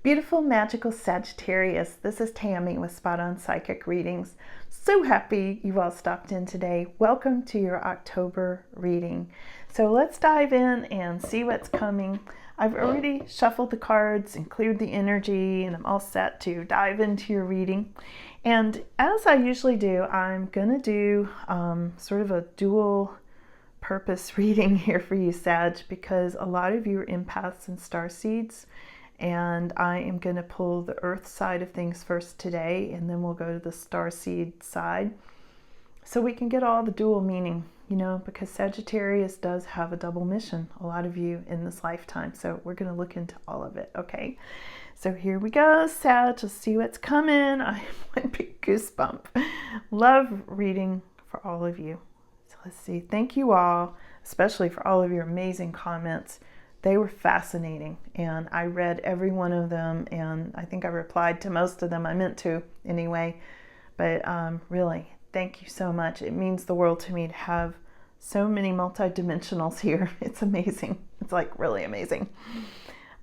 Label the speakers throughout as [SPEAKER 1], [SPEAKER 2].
[SPEAKER 1] Beautiful, magical Sagittarius. This is Tammy with Spot On Psychic Readings. So happy you all stopped in today. Welcome to your October reading. So let's dive in and see what's coming. I've already shuffled the cards and cleared the energy, and I'm all set to dive into your reading. And as I usually do, I'm going to do sort of a dual purpose reading here for you, Sag, because a lot of you are empaths and starseeds. And I am going to pull the earth side of things first today, and then we'll go to the starseed side so we can get all the dual meaning, because Sagittarius does have a double mission, a lot of you in this lifetime. So we're going to look into all of it, okay? So here we go, Sag. Let's see what's coming. I have one big goosebump. Love reading for all of you. So let's see. Thank you all, especially for all of your amazing comments. They were fascinating, and I read every one of them, and I think I replied to most of them. I meant to anyway, but really, thank you so much. It means the world to me to have so many multidimensionals here. It's amazing. It's like really amazing.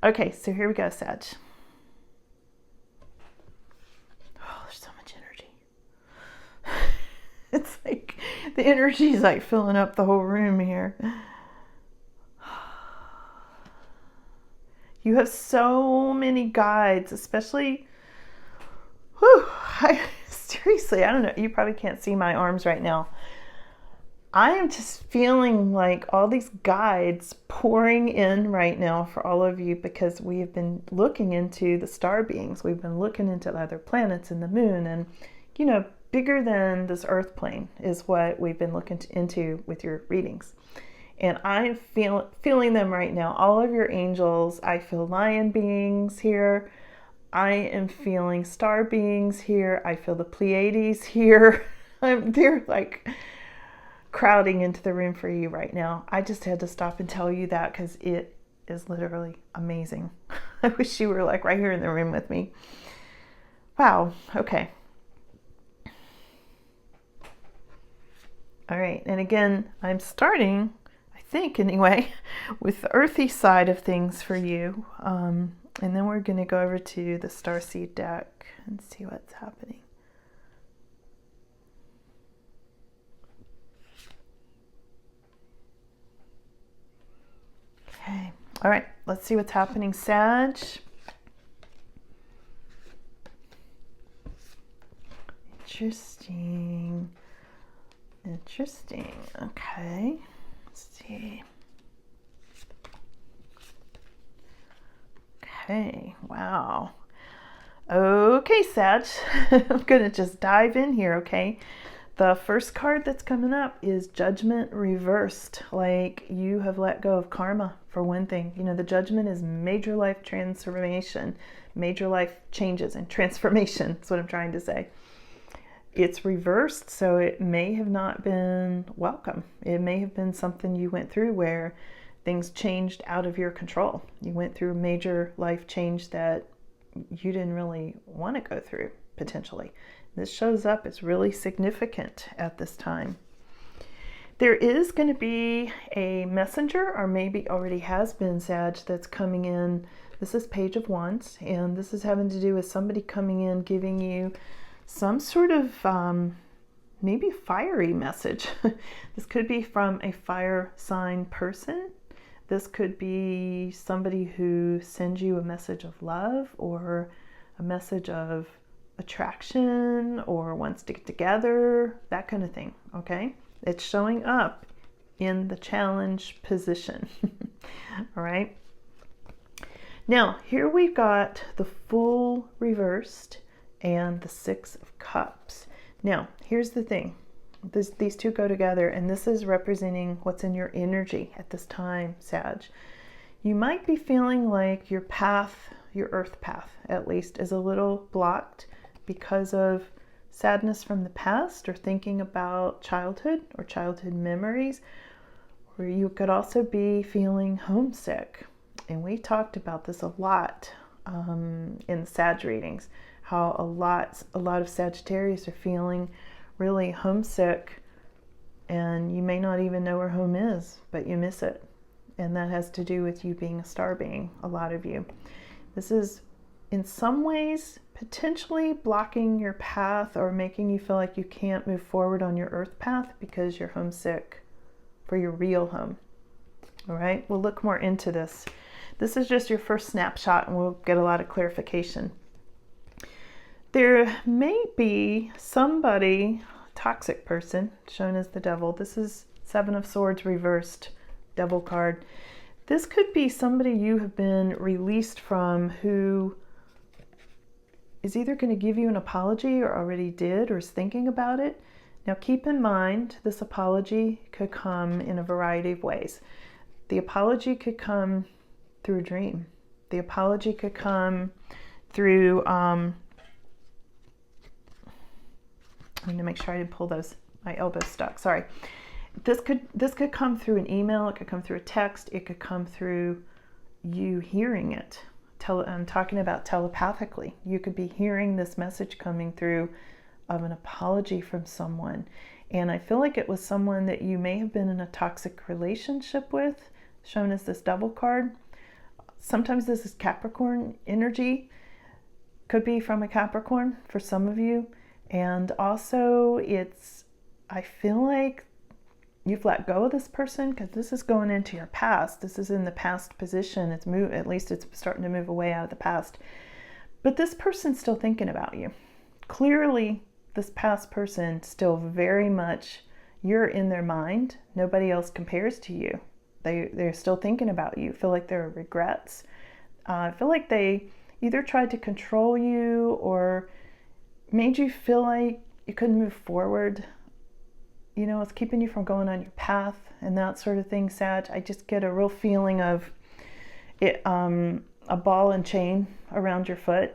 [SPEAKER 1] Okay, so here we go, Sag. Oh, there's so much energy. It's like the energy is like filling up the whole room here. You have so many guides, especially, seriously, I don't know, you probably can't see my arms right now. I am just feeling like all these guides pouring in right now for all of you, because we have been looking into the star beings. We've been looking into other planets and the moon, and, bigger than this earth plane is what we've been looking into with your readings. And I'm feeling them right now. All of your angels. I feel lion beings here. I am feeling star beings here. I feel the Pleiades here. They're like crowding into the room for you right now. I just had to stop and tell you that because it is literally amazing. I wish you were like right here in the room with me. Wow. Okay. All right. And again, I'm starting, anyway, with the earthy side of things for you. And then we're going to go over to the Starseed deck and see what's happening. Okay. All right. Let's see what's happening, Sag. Interesting. Okay. Let's see. Okay, wow. Okay, Sag, I'm going to just dive in here, okay? The first card that's coming up is Judgment Reversed. Like, you have let go of karma, for one thing. The Judgment is major life transformation, major life changes and transformation. That's what I'm trying to say. It's reversed, so it may have not been welcome. It may have been something you went through where things changed out of your control. You went through a major life change that you didn't really want to go through, potentially. This shows up. It's really significant at this time. There is going to be a messenger, or maybe already has been, Sag, that's coming in. This is Page of Wands, and this is having to do with somebody coming in, giving you some sort of maybe fiery message. This could be from a fire sign person. This could be somebody who sends you a message of love or a message of attraction or wants to get together, that kind of thing, okay? It's showing up in the challenge position. All right. Now, here we've got the Fool reversed and the Six of Cups. Now, here's the thing. These two go together, and this is representing what's in your energy at this time, Sag. You might be feeling like your path, your earth path at least, is a little blocked because of sadness from the past or thinking about childhood or childhood memories. Or you could also be feeling homesick. And we talked about this a lot in the Sag readings. How a lot of Sagittarius are feeling really homesick, and you may not even know where home is, but you miss it. And that has to do with you being a star being, a lot of you. This is in some ways potentially blocking your path or making you feel like you can't move forward on your earth path because you're homesick for your real home. All right, we'll look more into this. This is just your first snapshot and we'll get a lot of clarification. There may be somebody, toxic person, shown as the devil. This is Seven of Swords reversed, devil card. This could be somebody you have been released from who is either going to give you an apology or already did or is thinking about it. Now keep in mind, this apology could come in a variety of ways. The apology could come through a dream. The apology could come through, I need to make sure I didn't pull those, my elbow's stuck, sorry. This could come through an email, it could come through a text, it could come through you hearing it. I'm talking about telepathically. You could be hearing this message coming through of an apology from someone. And I feel like it was someone that you may have been in a toxic relationship with, shown as this devil card. Sometimes this is Capricorn energy, could be from a Capricorn for some of you. And also I feel like you've let go of this person because this is going into your past. This is in the past position. At least it's starting to move away out of the past. But this person's still thinking about you. Clearly, this past person still very much, you're in their mind. Nobody else compares to you. They're still thinking about you. Feel like there are regrets. I feel like they either tried to control you or made you feel like you couldn't move forward. You know, it's keeping you from going on your path and that sort of thing, Sag. I just get a real feeling of it, a ball and chain around your foot.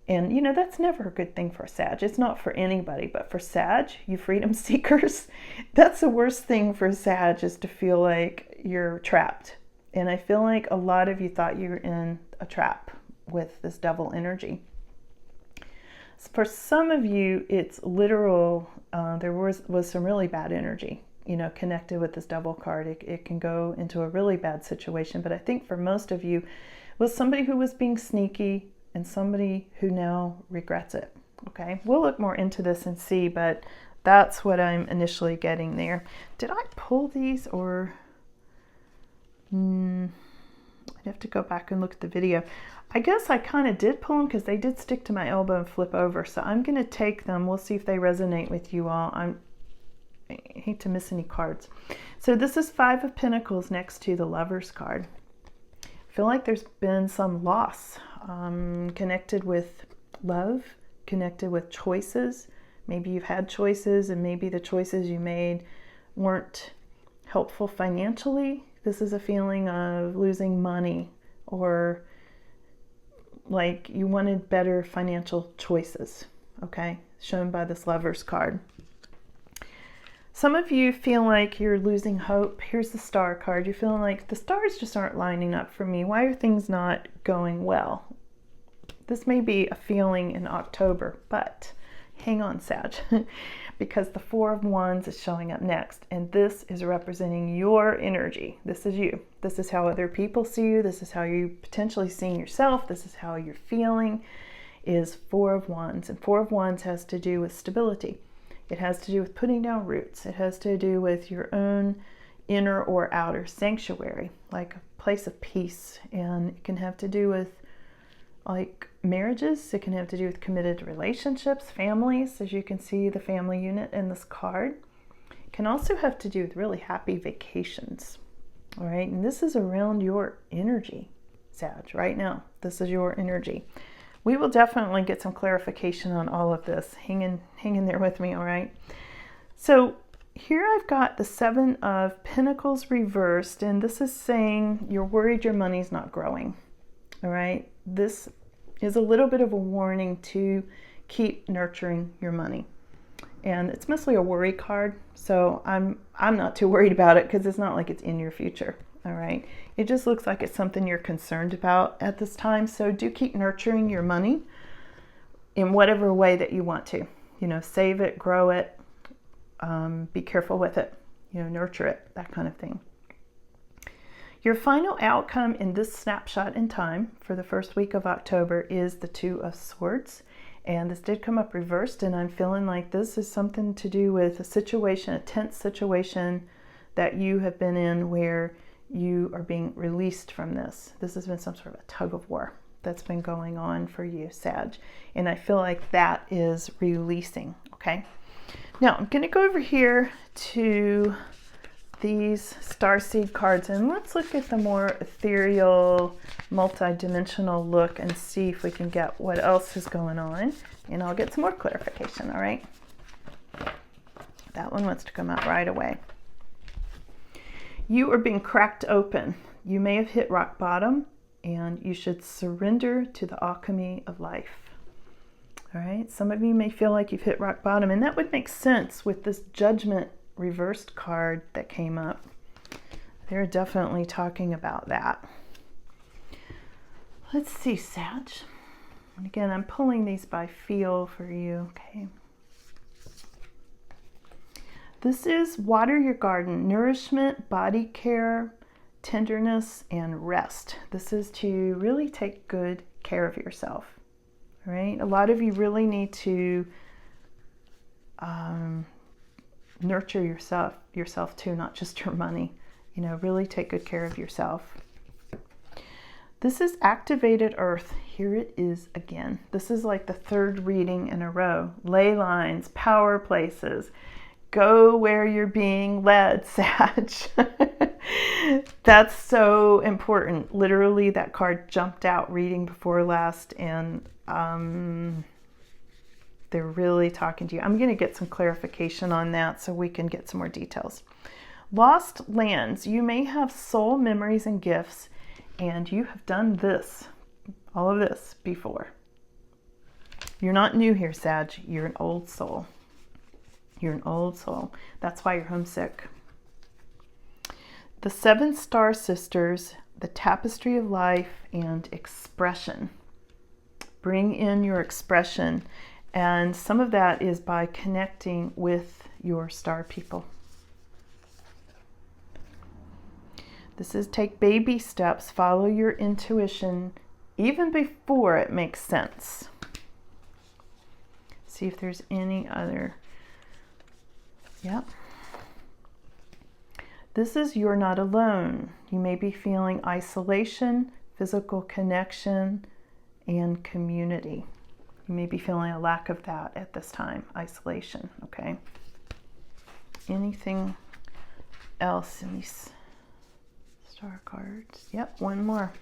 [SPEAKER 1] And, you know, that's never a good thing for a Sag. It's not for anybody, but for Sag, you freedom seekers, that's the worst thing for a Sag, is to feel like you're trapped. And I feel like a lot of you thought you were in a trap with this devil energy. For some of you, it's literal. There was some really bad energy, you know, connected with this devil card. It can go into a really bad situation. But I think for most of you, it was somebody who was being sneaky and somebody who now regrets it. Okay, we'll look more into this and see, but that's what I'm initially getting there. Did I pull these or? I'd have to go back and look at the video. I guess I kind of did pull them because they did stick to my elbow and flip over. So I'm going to take them. We'll see if they resonate with you all. I hate to miss any cards. So this is Five of Pentacles next to the Lover's card. I feel like there's been some loss connected with love, connected with choices. Maybe you've had choices and maybe the choices you made weren't helpful financially. This is a feeling of losing money or like you wanted better financial choices, okay? Shown by this Lover's card. Some of you feel like you're losing hope. Here's the Star card. You're feeling like the stars just aren't lining up for me. Why are things not going well? This may be a feeling in October, but hang on, Sag, because the Four of Wands is showing up next, and this is representing your energy. This is you. This is how other people see you. This is how you're potentially seeing yourself. This is how you're feeling, is Four of Wands. And Four of Wands has to do with stability. It has to do with putting down roots. It has to do with your own inner or outer sanctuary, like a place of peace. And it can have to do with like marriages. It can have to do with committed relationships, families, as you can see the family unit in this card. It can also have to do with really happy vacations. All right, and this is around your energy, Sag, right now. This is your energy. We will definitely get some clarification on all of this. Hang in there with me, all right? So here I've got the Seven of Pentacles reversed, and this is saying you're worried your money's not growing, all right? This is a little bit of a warning to keep nurturing your money. And it's mostly a worry card, so I'm not too worried about it because it's not like it's in your future, all right? It just looks like it's something you're concerned about at this time, so do keep nurturing your money in whatever way that you want to. You know, save it, grow it, be careful with it, you know, nurture it, that kind of thing. Your final outcome in this snapshot in time for the first week of October is the Two of Swords. And this did come up reversed, and I'm feeling like this is something to do with a situation, a tense situation that you have been in where you are being released from this. This has been some sort of a tug of war that's been going on for you, Sag. And I feel like that is releasing, okay? Now, I'm going to go over here to these Starseed cards, and let's look at the more ethereal, multi-dimensional look and see if we can get what else is going on, and I'll get some more clarification. All right, that one wants to come out right away. You are being cracked open. You may have hit rock bottom, and you should surrender to the alchemy of life. All right, some of you may feel like you've hit rock bottom, and that would make sense with this Judgment reversed card that came up. They're definitely talking about that. Let's see, Sag. And again, I'm pulling these by feel for you, okay? This is water your garden, nourishment, body care, tenderness, and rest. This is to really take good care of yourself, all right? A lot of you really need to nurture yourself too, not just your money. You know, really take good care of yourself. This is activated earth. Here it is again. This is like the third reading in a row. Ley lines, power places. Go where you're being led, Sag. That's so important. Literally, that card jumped out reading before last, and they're really talking to you. I'm going to get some clarification on that so we can get some more details. Lost lands. You may have soul memories and gifts, and you have done this, all of this before. You're not new here, Sag. You're an old soul. You're an old soul. That's why you're homesick. The 7 Star Sisters, the Tapestry of Life, and expression. Bring in your expression. And some of that is by connecting with your star people. This is take baby steps, follow your intuition, even before it makes sense. See if there's any other. Yep. This is you're not alone. You may be feeling isolation, physical connection, and community. You may be feeling a lack of that at this time, isolation, okay? Anything else in these star cards? Yep, one more.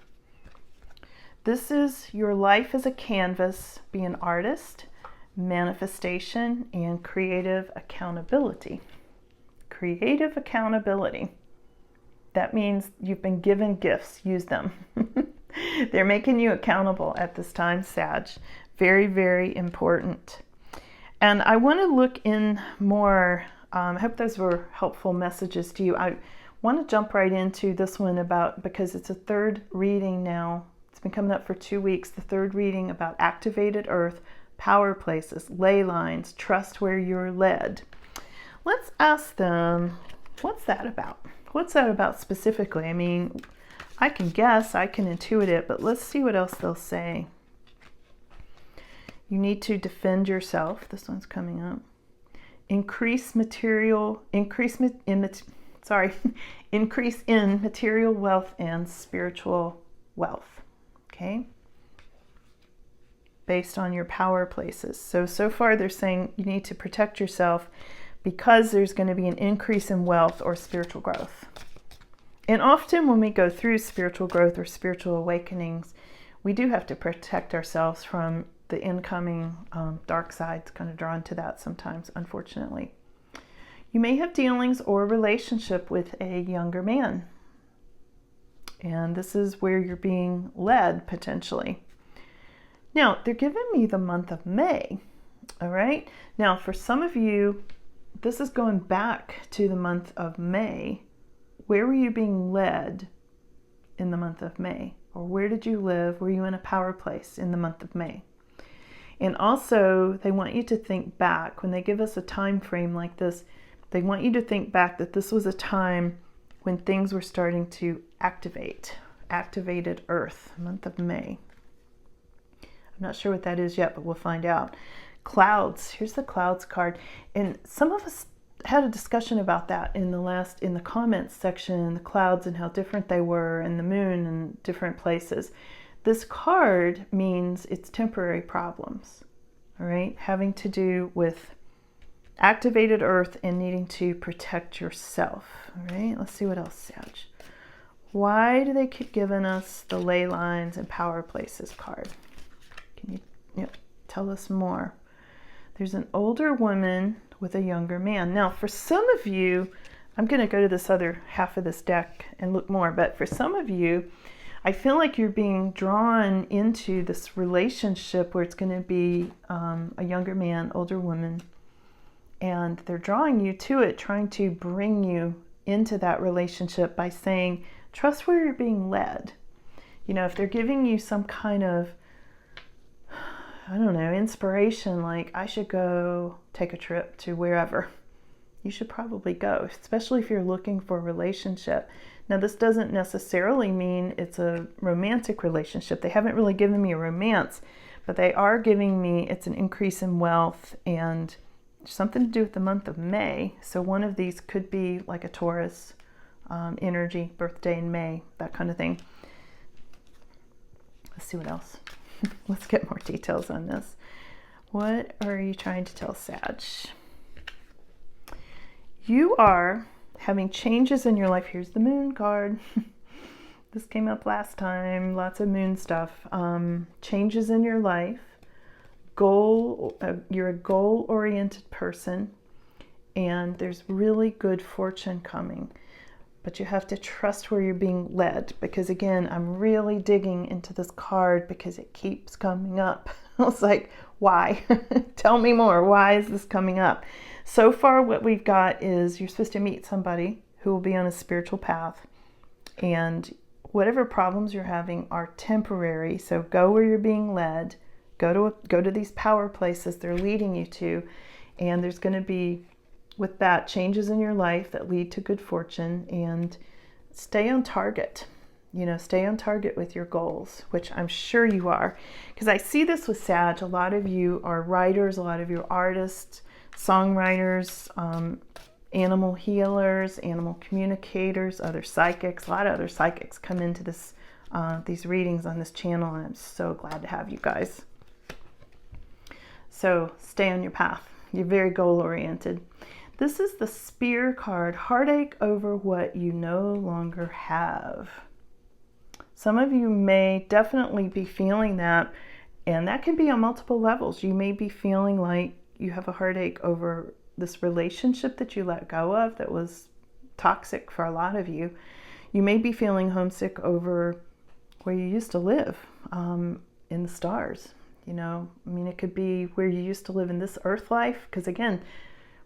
[SPEAKER 1] This is your life as a canvas. Be an artist, manifestation, and creative accountability. Creative accountability. That means you've been given gifts. Use them. They're making you accountable at this time, Sag. Very, very important. And I want to look in more. I hope those were helpful messages to you. I want to jump right into this one because it's a third reading now. It's been coming up for 2 weeks. The third reading about activated earth, power places, ley lines, trust where you're led. Let's ask them, what's that about? What's that about specifically? I mean, I can guess, I can intuit it, but let's see what else they'll say. You need to defend yourself. This one's coming up. Increase in material wealth and spiritual wealth. Okay? Based on your power places. So far they're saying you need to protect yourself because there's going to be an increase in wealth or spiritual growth. And often when we go through spiritual growth or spiritual awakenings, we do have to protect ourselves from the incoming dark sides, kind of drawn to that sometimes, unfortunately. You may have dealings or relationship with a younger man. And this is where you're being led, potentially. Now, they're giving me the month of May, all right? Now, for some of you, this is going back to the month of May. Where were you being led in the month of May? Or where did you live? Were you in a power place in the month of May? And also, they want you to think back. When they give us a time frame like this, they want you to think back that this was a time when things were starting to activated Earth, month of May. I'm not sure what that is yet, but we'll find out. Clouds, here's the clouds card. And some of us had a discussion about that in the comments section, the clouds and how different they were, and the moon and different places. This card means it's temporary problems, all right, having to do with activated Earth and needing to protect yourself. All right, let's see what else, Sag. Why do they keep giving us the ley lines and power places card? Can you tell us more? There's an older woman with a younger man. Now, for some of you, I'm going to go to this other half of this deck and look more, but for some of you, I feel like you're being drawn into this relationship where it's going to be a younger man, older woman, and they're drawing you to it, trying to bring you into that relationship by saying, trust where you're being led. You know, if they're giving you some kind of, I don't know, inspiration, like I should go take a trip to wherever, you should probably go, especially if you're looking for a relationship. Now, this doesn't necessarily mean it's a romantic relationship. They haven't really given me a romance, but they are giving me it's an increase in wealth and something to do with the month of May. So one of these could be like a Taurus energy, birthday in May, that kind of thing. Let's see what else. Let's get more details on this. What are you trying to tell, Sag? You are having changes in your life. Here's the moon card. This came up last time. Lots of moon stuff. Changes in your life. You're a goal-oriented person, and there's really good fortune coming. But you have to trust where you're being led, because again, I'm really digging into this card because it keeps coming up. I was like, why? Tell me more. Why is this coming up? So far, what we've got is you're supposed to meet somebody who will be on a spiritual path, and whatever problems you're having are temporary. So go where you're being led. Go to these power places they're leading you to, and there's going to be, with that, changes in your life that lead to good fortune. And stay on target. You know, stay on target with your goals, which I'm sure you are, because I see this with Sag. A lot of you are writers, a lot of you are artists, songwriters, animal healers, animal communicators, other psychics. A lot of other psychics come into this these readings on this channel, and I'm so glad to have you guys. So stay on your path. You're very goal-oriented. This is the Spear card, heartache over what you no longer have. Some of you may definitely be feeling that, and that can be on multiple levels. You may be feeling like you have a heartache over this relationship that you let go of that was toxic for a lot of you. You may be feeling homesick over where you used to live, in the stars. You know, I mean, it could be where you used to live in this earth life. Because again,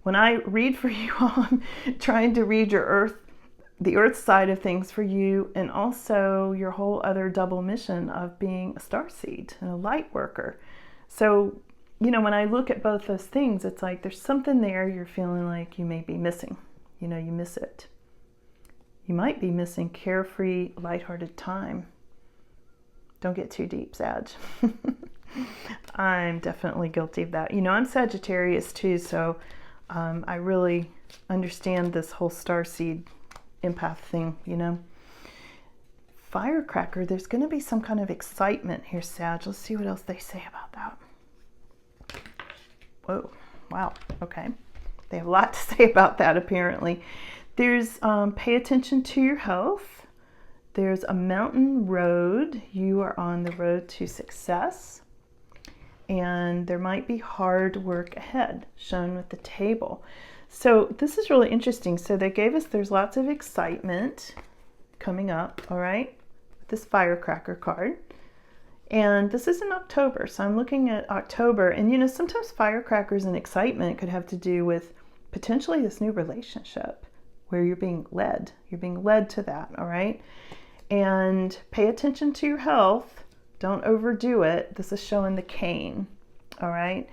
[SPEAKER 1] when I read for you all, I'm trying to read your the earth side of things for you, and also your whole other double mission of being a starseed and a light worker. So, you know, when I look at both those things, it's like there's something there you're feeling like you may be missing. You know, you miss it. You might be missing carefree, lighthearted time. Don't get too deep, Sag. I'm definitely guilty of that. You know, I'm Sagittarius too, so I really understand this whole starseed empath thing, you know. Firecracker, there's going to be some kind of excitement here, Sag. Let's see what else they say about that. Whoa, wow, okay. They have a lot to say about that, apparently. There's pay attention to your health. There's a mountain road. You are on the road to success. And there might be hard work ahead, shown with the table. So this is really interesting. So they gave us, there's lots of excitement coming up, all right, with this firecracker card. And this is in October, so I'm looking at October. And you know, sometimes firecrackers and excitement could have to do with potentially this new relationship where you're being led. You're being led to that, all right? And pay attention to your health. Don't overdo it. This is showing the cane, all right?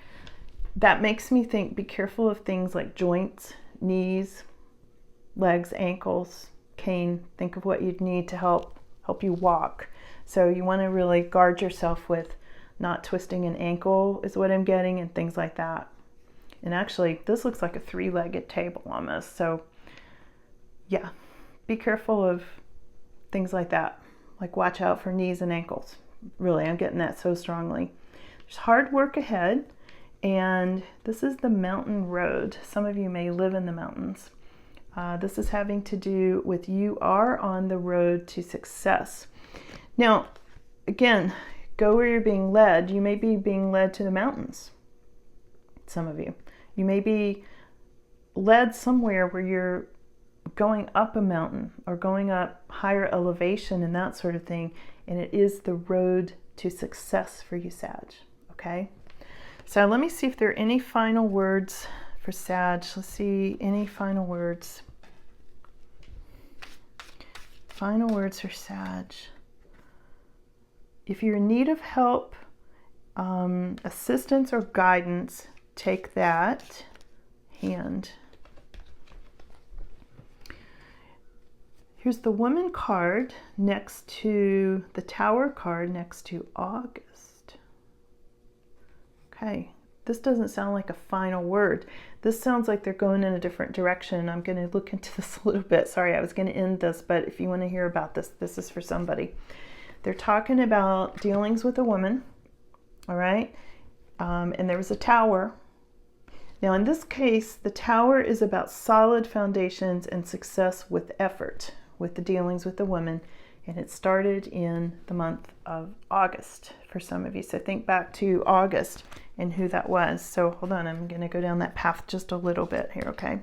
[SPEAKER 1] That makes me think, be careful of things like joints, knees, legs, ankles, cane. Think of what you'd need to help you walk. So you want to really guard yourself with not twisting an ankle is what I'm getting, and things like that. And actually, this looks like a 3-legged table almost. So yeah, be careful of things like that. Like watch out for knees and ankles. Really, I'm getting that so strongly. There's hard work ahead, and this is the mountain road. Some of you may live in the mountains. This is having to do with you are on the road to success. Now, again, go where you're being led. You may be being led to the mountains. Some of you. You may be led somewhere where you're going up a mountain or going up higher elevation and that sort of thing. And it is the road to success for you, Sag. Okay? So let me see if there are any final words for Sag. Let's see, any final words. Final words for Sag. If you're in need of help, assistance or guidance, take that hand. Here's the woman card next to the Tower card next to August. Okay, this doesn't sound like a final word. This sounds like they're going in a different direction. I'm going to look into this a little bit. Sorry, I was going to end this, but if you want to hear about this, this is for somebody. They're talking about dealings with a woman, all right? And there was a tower. Now, in this case, the tower is about solid foundations and success with effort, with the dealings with the woman. And it started in the month of August for some of you. So think back to August and who that was. So hold on, I'm going to go down that path just a little bit here, okay?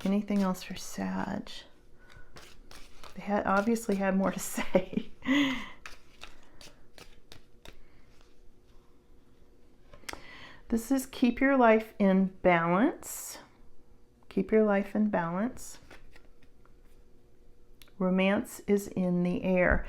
[SPEAKER 1] Anything else for Sag? They obviously had more to say. This is keep your life in balance. Keep your life in balance. Romance is in the air.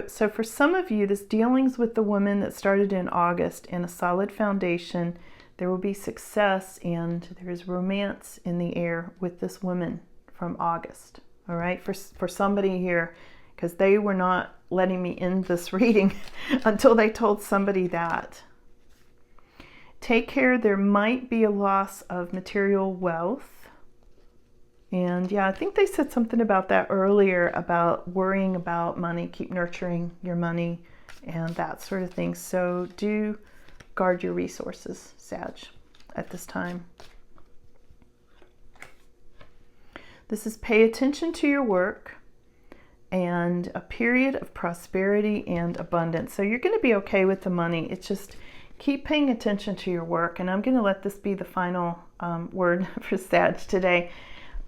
[SPEAKER 1] So for some of you, this dealings with the woman that started in August and a solid foundation, there will be success and there is romance in the air with this woman from August. All right, for somebody here, because they were not letting me end this reading until they told somebody that. Take care, there might be a loss of material wealth. And yeah, I think they said something about that earlier, about worrying about money, keep nurturing your money and that sort of thing. So do guard your resources, Sag, at this time. This is pay attention to your work and a period of prosperity and abundance. So you're going to be okay with the money. It's just keep paying attention to your work. And I'm going to let this be the final word for Sag today.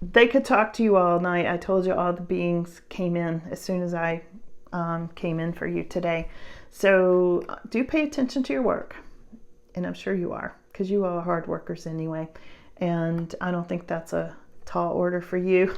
[SPEAKER 1] They could talk to you all night. I told you all the beings came in as soon as I came in for you today. So do pay attention to your work. And I'm sure you are, because you are hard workers anyway. And I don't think that's a tall order for you.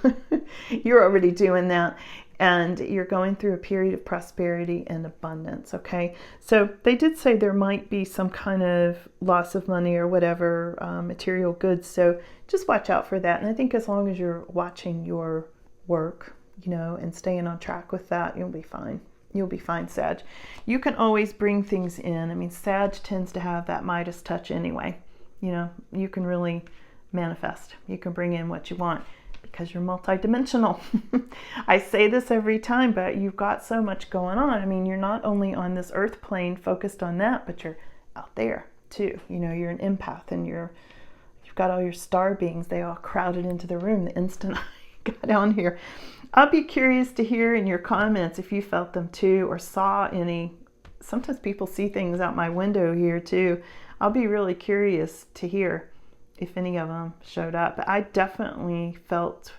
[SPEAKER 1] You're already doing that. And you're going through a period of prosperity and abundance, okay? So they did say there might be some kind of loss of money or whatever, material goods. So just watch out for that. And I think as long as you're watching your work, you know, and staying on track with that, you'll be fine. You'll be fine, Sag. You can always bring things in. I mean, Sag tends to have that Midas touch anyway. You know, you can really manifest. You can bring in what you want because you're multidimensional. I say this every time, but you've got so much going on. I mean, you're not only on this earth plane focused on that, but you're out there too. You know, you're an empath and you've got all your star beings. They all crowded into the room the instant I got down here. I'll be curious to hear in your comments if you felt them too or saw any. Sometimes people see things out my window here too. I'll be really curious to hear if any of them showed up. But I definitely felt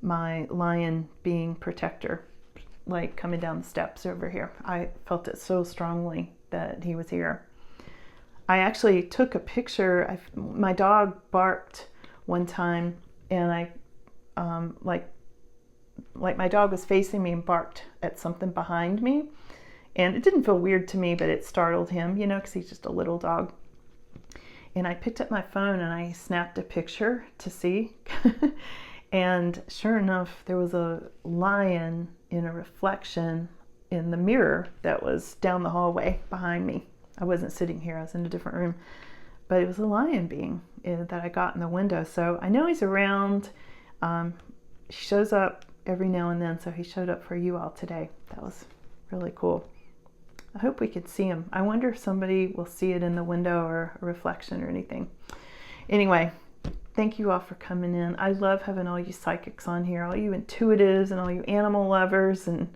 [SPEAKER 1] my lion being protector, like coming down the steps over here. I felt it so strongly that he was here. I actually took a picture. My dog barked one time, and I like my dog was facing me and barked at something behind me, and it didn't feel weird to me, but it startled him, you know, because he's just a little dog. And I picked up my phone and I snapped a picture to see. And sure enough, there was a lion in a reflection in the mirror that was down the hallway behind me. I wasn't sitting here, I was in a different room. But it was a lion being that I got in the window. So I know he's around. He shows up every now and then, so he showed up for you all today. That was really cool. I hope we could see him. I wonder if somebody will see it in the window or a reflection or anything. Anyway, thank you all for coming in. I love having all you psychics on here, all you intuitives and all you animal lovers. And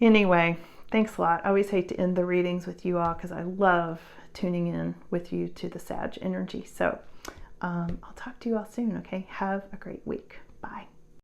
[SPEAKER 1] anyway, thanks a lot. I always hate to end the readings with you all because I love tuning in with you to the Sag energy. So I'll talk to you all soon, okay? Have a great week. Bye.